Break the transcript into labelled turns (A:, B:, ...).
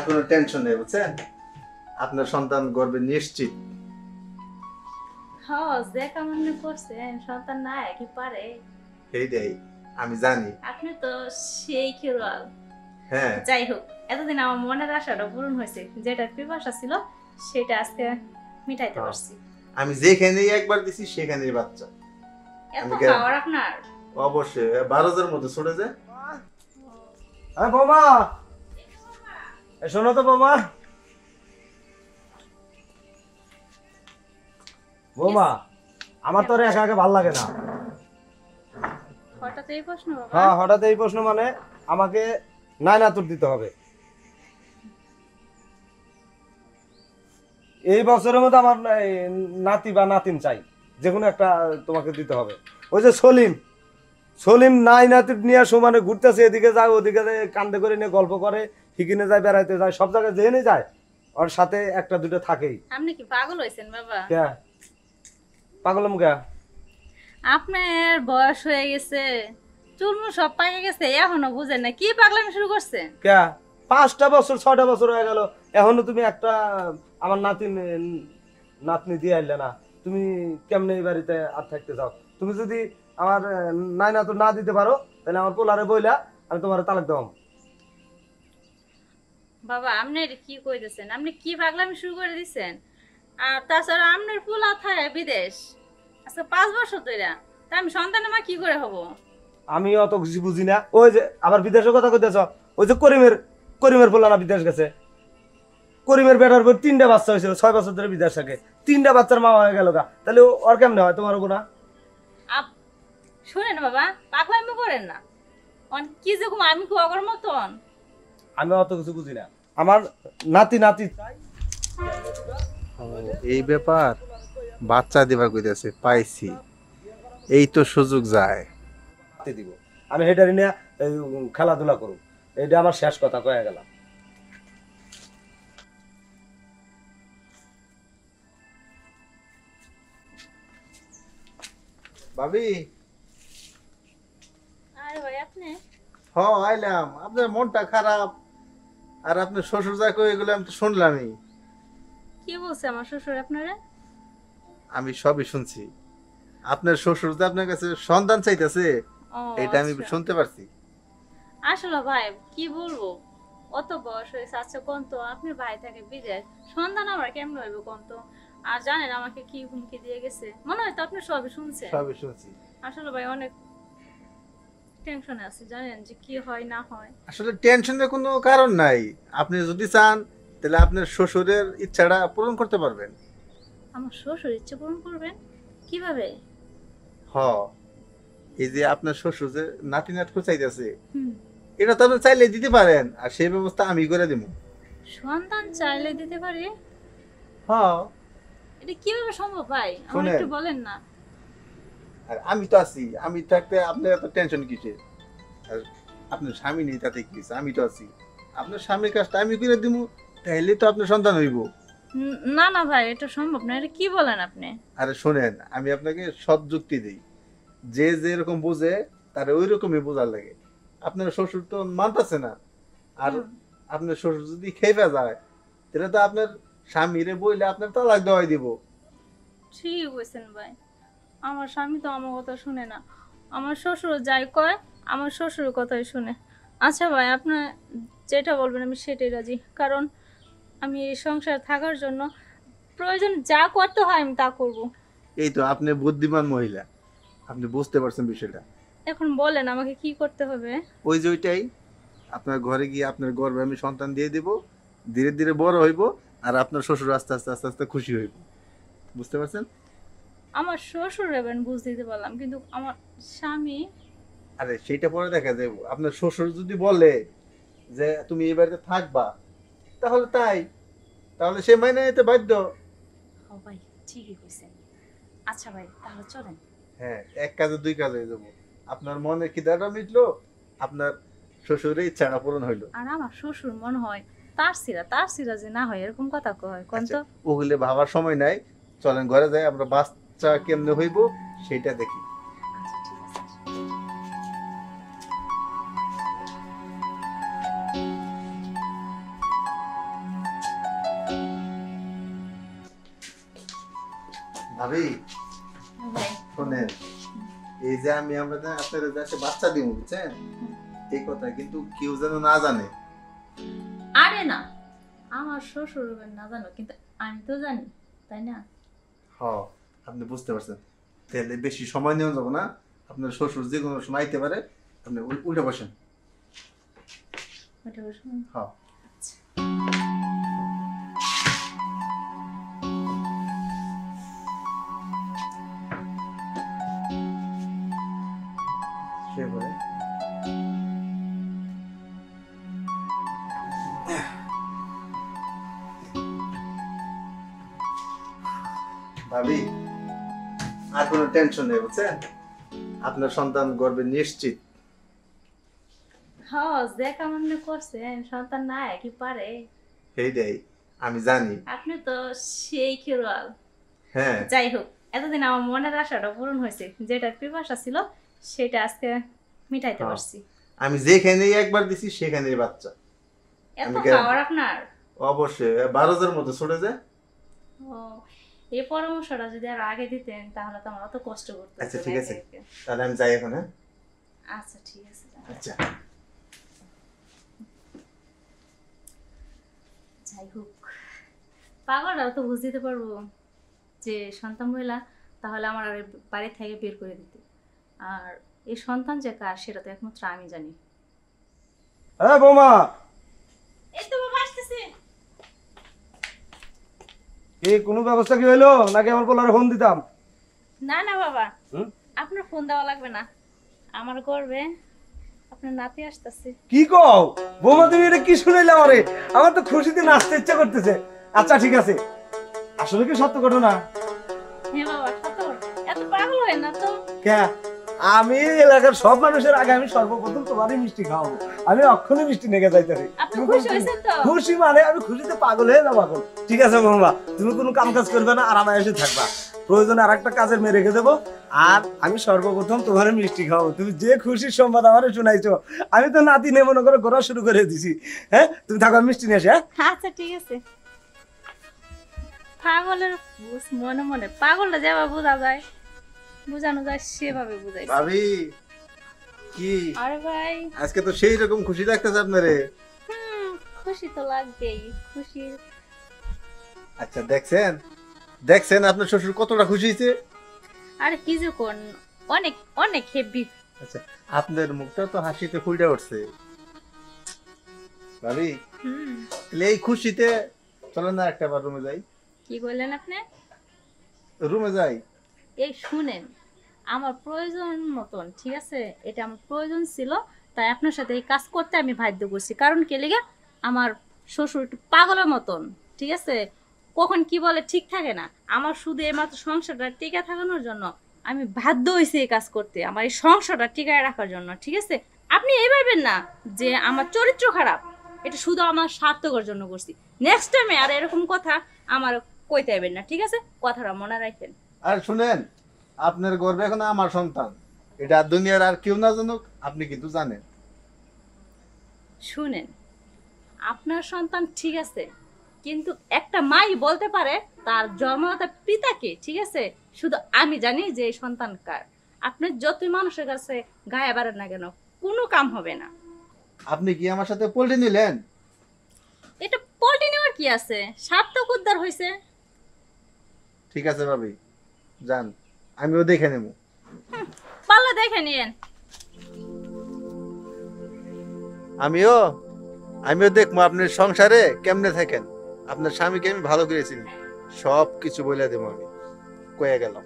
A: আর কোনো টেনশন নেই, বুঝছেন? আপনার সন্তান গর্বে নিশ্চিত।
B: হ্যাঁ, যে কামনা করছেন সন্তান না কি পারে?
A: এইটাই আমি জানি।
B: আপনি তো সেই খেলোয়াড়।
A: হ্যাঁ,
B: যাই হোক, এতদিন আমার মনের আশাটা পূরণ হয়েছে, যেটা পিপাসা ছিল সেটা আজকে মিটাইতে পারছি।
A: আমি যেখানেই একবার দিছি সেখানেই বাচ্চা।
B: এত
A: আমি
B: পাওয়ার আপনার?
A: অবশ্যই 12,000 মধ্যে ছড়ে যায়।
C: হ্যাঁ বৌমা, শোনো তো বৌমা। বৌমা, আমার তো আর একা একা ভাল লাগে না।
B: হঠাৎ এই প্রশ্ন বাবা?
C: হ্যাঁ, হঠাৎ এই প্রশ্ন মানে আমাকে নায়নাতুর দিতে হবে। এই বছরের মধ্যে আমার নাতি বা নাতিন চাই, যে কোনো একটা তোমাকে দিতে হবে। ওই যে সলিম নায়নাতুর নিয়ে সমানে ঘুরতেছে, এদিকে যায় ওদিকে যায়, কান্দে করে নিয়ে গল্প করে, হিকিনে যায়, বেড়াইতে যায়, সব জায়গায় যেখানে যায় ওর সাথে একটা দুটো থাকেই।
B: আপনি কি পাগল হয়েছেন বাবা?
C: কে পাগলম কে?
B: আপনার বয়স হয়ে গেছে, চুলমু সব পাকে গেছে, এখনো বুঝেন না কি পাগলামি শুরু করছেন?
C: কে 5টা বছর 6টা বছর হয়ে গেল, এখনো তুমি একটা আমার নাতনি দিয়ে আইলে না। তুমি কেমনে এই বাড়িতে আর থাকতে চাও? তুমি যদি আমার নায়নাতুর না দিতে পারো তাহলে আমার পোলারে বইলা আমি তোমার তালাক দেব।
B: বাবা আপনি এটা কি কইতেছেন? আপনি কি পাগলামি শুরু করে দিছেন? আর তাছাড়া আপনার পোলা থাকে বিদেশ আচ্ছা 5 বছর ধরে, তা আমি সন্তানের মা কি করে হব?
C: আমি অত কিছু বুঝি না। ওই যে আবার বিদেশের কথা কইতেছ, ওই যে করিমের পোলা না বিদেশ গেছে, করিমের বেটার পর 3টা বাচ্চা হয়েছিল, 6 বছর ধরে বিদেশ থাকে, 3টা বাচ্চার মা হয়ে গেল গা, তাহলে ওর কেমনে হয় তোমার গুণা?
B: শুনেন বাবা, পাগলামি করেন না। কি যে আমি কি অগর মতন?
C: আমি অত কিছু বুঝি না। আমার নাতি চাই।
A: এই ব্যাপার, বাচ্চা দিবার কইতাছে, পাইছি, এই তো সুযোগ যায়।
C: দিব আমি হেটারি নিয়ে খেলাধুলা করব, এটা আমার শেষ কথা কয়ে গেলাম।
A: ভাবি,
B: আরে ভাই আপনি?
A: আইলাম। আপনার মনটা খারাপ আর আপনার শ্বশুর যা কই এগুলো আমি তো শুনলামই।
B: কি বলছে আমার শ্বশুর আপনারে?
A: আমি সবই শুনছি। আপনার শ্বশুর যে আপনার কাছে সন্তান চাইতেছে,
B: ও
A: এটা আমি
B: আচ্ছা।
A: শুনতে পারছি।
B: আসলে ভাই কি বলবো, অত বয়স হয়েছে। আচ্ছা কোন তো আপনি ভাই থাকে বিদেশ, সন্তান আমার কেমন হইব কোন তো? আর জানেন আমাকে কি হুমকি দিয়ে গেছে? মনে হয় তো আপনি সবই শুনছেন।
A: সবই শুনছি।
B: আসলে ভাই অনেক টেনশনে আছি, জানেন যে কি হয় না হয়।
A: আসলে টেনশনের কোনো কারণ নাই। আপনি যদি চান তাহলে আপনার শ্বশুরের ইচ্ছাটা পূরণ করতে পারবেন।
B: আমার শ্বশুর ইচ্ছে পূরণ করবেন? কিভাবে?
A: হ, এই যে আপনার শ্বশুর যে নাতি নাটকু চাইতেছে,
B: হুম,
A: এটা তো আপনি চাইলে দিতে পারেন, আর সেই ব্যবস্থা আমি করে দেবো।
B: সন্তান চাইলে দিতে পারি?
A: হ্যাঁ,
B: এটা কিভাবে সম্ভব ভাই, আমার
A: শুনেন।
B: একটু বলেন না।
A: আর আমি তো আছি, আমি থাকতে আপনার এত টেনশন কিসের? আর আপনার স্বামী নেই তাতে কি হইছে? আমি তো আছি। আপনার স্বামীর কাজটা আমি করে দিব, তাইলে তো আপনার সন্তান হইব।
B: না না ভাই, এটা সম্ভব না। এটা কি বলেন আপনি?
A: আরে শোনেন, আমি আপনাকে সৎ যুক্তি দিই। যে যেরকম বুঝে তার ওই রকমই বোঝার লাগে। আপনার শ্বশুর তো মানতেছে না, আর আপনার শ্বশুর যদি খেপে যায় তাহলে তো আপনার স্বামীরে বইলে আপনার তালাক দেওয়াই দিব।
B: ঠিক বলছেন ভাই, আমার স্বামী তো আমার কথা শুনে না। আমার শ্বশুর যাই কয় আমার শ্বশুরের কথাই শুনে। আচ্ছা ভাই, আপনার যেটা বলবেন আমি সেটাই রাজি, কারণ আমি এই সংসারে থাকার জন্য প্রয়োজন যা করতে হয় আমি তা করব।
A: এই তো আপনি বুদ্ধিমান মহিলা, আপনি বুঝতে পারছেন বিষয়টা।
B: এখন বলেন আমাকে কি করতে হবে?
A: ওই যে ওইটাই, আপনার ঘরে গিয়ে আপনার গর্ভে আমি সন্তান দিয়ে দেব, ধীরে ধীরে বড় হইব, আর আপনার শ্বশুর আস্তে আস্তে আস্তে আস্তে খুশি হইব। বুঝতে পারছেন?
B: আমার শ্বশুর এবার বুঝ দিতে পারলাম, কিন্তু আমার স্বামী?
A: আরে সেইটা পরে দেখা যাবে। আপনার শ্বশুর যদি বলে যে তুমি এই বাড়িতে থাকবা, তাহলে তাই, তাহলে সে মাইনে নিতে বাধ্য।
B: ও ভাই ঠিকই কইছেন। আচ্ছা ভাই তাহলে চলেন।
A: হ্যাঁ, এক কাজে দুই কাজ হয়ে যাবো। আপনার মনের খিদাটা মিটলো, আপনার শ্বশুরের ইচ্ছাটা পূরণ হইলো।
B: আর আমার শ্বশুর মনে হয় তার সিরা যে না হয় এরকম কথা কয় কোন তো?
A: ওগুলো ভাবার সময় নাই, চলেন ঘরে যাই, আমরা বাচ্চা কেমনে হইব সেটা দেখি।
B: আচ্ছা ঠিক আছে।
A: শোনেন, এই যে আমরা যে আপনাদের দেশে বাচ্চা দিব, বুঝছেন, এই কথা কিন্তু কেউ যেন না জানে।
B: আরে না, আমার শ্বশুর হবেন না জানো, কিন্তু আমি তো জানি, তাই না?
A: হ, আপনি বুঝতে পারছেন। তাহলে বেশি সময় নেওয়া যাবে না, আপনার শ্বশুর যে কোনো সময় আইতে পারে, আপনি উল্টে বসেন।
B: ওটা বসুন।
A: হ্যাঁ।
B: আচ্ছা।
A: শুয়ে পড়ে। ভাবি, আর কোনো টেনশন নেই, বুঝছেন, আপনার সন্তান গর্বে নিশ্চিত।
B: হ্যাঁ, যে কেমন করছেন, সন্তান না কি পারে?
A: এইটাই আমি জানি।
B: আপনি তো সেই খেলোয়াড়।
A: হ্যাঁ,
B: যাই হোক, এতদিন আমার মনের আশাটা পূরণ হয়েছে, যেটা পিপাসা ছিল সেটা আজকে মিটাইতে
A: হ্যাঁ।
B: পারছি।
A: আমি যেখানেই একবার দিছি সেখানেই বাচ্চা।
B: এত
A: আমি guarantee-
B: খাওয়ার আপনার।
A: অবশ্যই 12,000 মতো ছুটে যায়।
B: ও, এই পরামর্শটা যদি আর আগে দিতেন তাহলে তো আমার অত কষ্ট করতে হতো
A: আচ্ছা,
B: না
A: ঠিক
B: একা
A: আছে।
B: একা।
A: তাহলে আমি যাই এখন। হ্যাঁ,
B: আচ্ছা ঠিক আছে, যান।
A: আচ্ছা।
B: যাই হোক, পাগলরা তো বুঝতে পারবো যে সন্তান মহিলা, তাহলে আমার আর এই বাড়ি থেকে বের করে দিতে। আর এই সন্তান যে কার সেটা তো একমাত্র আমি জানি।
C: হ্যাঁ বৌমা,
B: এই তো বাবা আসতেছে।
C: কি কোনো ব্যবস্থা কি হইলো নাকি আমার বলার ফোন দিতাম?
B: না না বাবা,
C: হুম?
B: আপনার ফোন দেওয়া লাগবে না, আমার করবে, আপনার নাতি আসতেছে।
C: কি কও বৌমা, তুমি এটা কি শুনাইলে আমারে? আমার তো খুশিতে নাচতে ইচ্ছা করতেছে। আচ্ছা ঠিক আছে, আসলে কি সত্য ঘটনা?
B: হ্যাঁ বাবা, সত্য কথা। এত পাগল হয় না তো।
C: কে? আমি এলাকার সব মানুষের আগে আমি সর্বপ্রথম তোমারই মিষ্টি খাওয়াবো। আমি অক্ষণে মিষ্টি নেগে যাইতেছি।
B: আপনি খুশি হয়েছেন তো?
C: খুশি মানে আমি খুশিতে পাগল হয়ে যাবো এখন। ঠিক আছে বৌমা, তুমি কোনো কাম কাজ করবে না, আরামে এসে থাকবা। প্রয়োজনে আর একটা কাজের মেয়ে রেখে দেবো, আর আমি সর্বপ্রথম তোমার মিষ্টি খাওয়াবো। তুমি যে খুশির সংবাদ আমার শুনাইছো, আমি তো নাতি নিয়ে মনে করে ঘোরা শুরু করে দিছি। হ্যাঁ, তুমি থাকো, আমি মিষ্টি নিয়ে আসি। হ্যাঁ
B: আচ্ছা ঠিক আছে। পাগলের মনে মনে পাগলটা যেভাবে বোঝা যায়, বোঝানো যায় সেভাবে বুঝাই।
A: ভাবি, কি
B: আরে ভাই,
A: আজকে তো সেই রকম খুশি লাগতেছে আপনারে।
B: খুশি তো লাগবেই, খুশি।
A: আচ্ছা, দেখছেন দেখছেন আপনার শ্বশুর কতটা খুশি হয়েছে।
B: আরে কি যে কোন, অনেক অনেক হেভি।
A: আচ্ছা, আপনার মুখটা তো হাসিতে ফুলটা উঠছে। ভাবি, তাহলে এই খুশিতে চলেন না একটা বার রুমে যাই।
B: কি বললেন আপনি?
A: রুমে যাই।
B: এই শুনেন, আমার প্রয়োজন মতন, ঠিক আছে, এটা আমার প্রয়োজন ছিল, তাই আপনার সাথে এই কাজ করতে আমি বাধ্য করছি। কারণ কে লেগে, আমার শ্বশুর একটু পাগলের মতন, ঠিক আছে, কখন কি বলে ঠিক থাকে না। আমার শুধু এইমাত্র সংসারটা টিকে থাকানোর জন্য আমি বাধ্য হয়েছি এই কাজ করতে, আমার এই সংসারটা টিকায় রাখার জন্য, ঠিক আছে। আপনি এই ভাবেন না যে আমার চরিত্র খারাপ, এটা শুধু আমার স্বার্থকর জন্য করছি। নেক্সট টাইমে আর এরকম কথা আমার কইতে আইবেন না, ঠিক আছে, কথাটা মনে রাখেন।
A: আর শুনেন, আপনার গর্বে এখন আমার সন্তান, এটা দুনিয়ার আর কেউ না জানুক, আপনি কিন্তু জানেন।
B: শুনেন, আপনার সন্তান ঠিক আছে, কিন্তু একটা মাই বলতে পারে তার জন্মদাতা পিতাকে, ঠিক আছে, শুধু আমি জানি যে এই সন্তান কার। আপনি যতই মানুষের কাছে গায়ে বাড়েন না কেন, কোনো কাম হবে না।
A: আপনি কি আমার সাথে পল্টে নিলেন?
B: এটা পল্টি নেওয়ার কি আছে, সার্থক উদ্ধার হয়েছে।
A: ঠিক আছে ভাবি, যান, আমিও দেখে নেব।
B: পাল্লা দেখে নিয়েন।
A: আমিও দেখবো আপনার সংসারে কেমনে থাকেন। আপনার স্বামীকে আমি ভালো করেছি, সব কিছু বলে দেবো, আমি কয়ে গেলাম।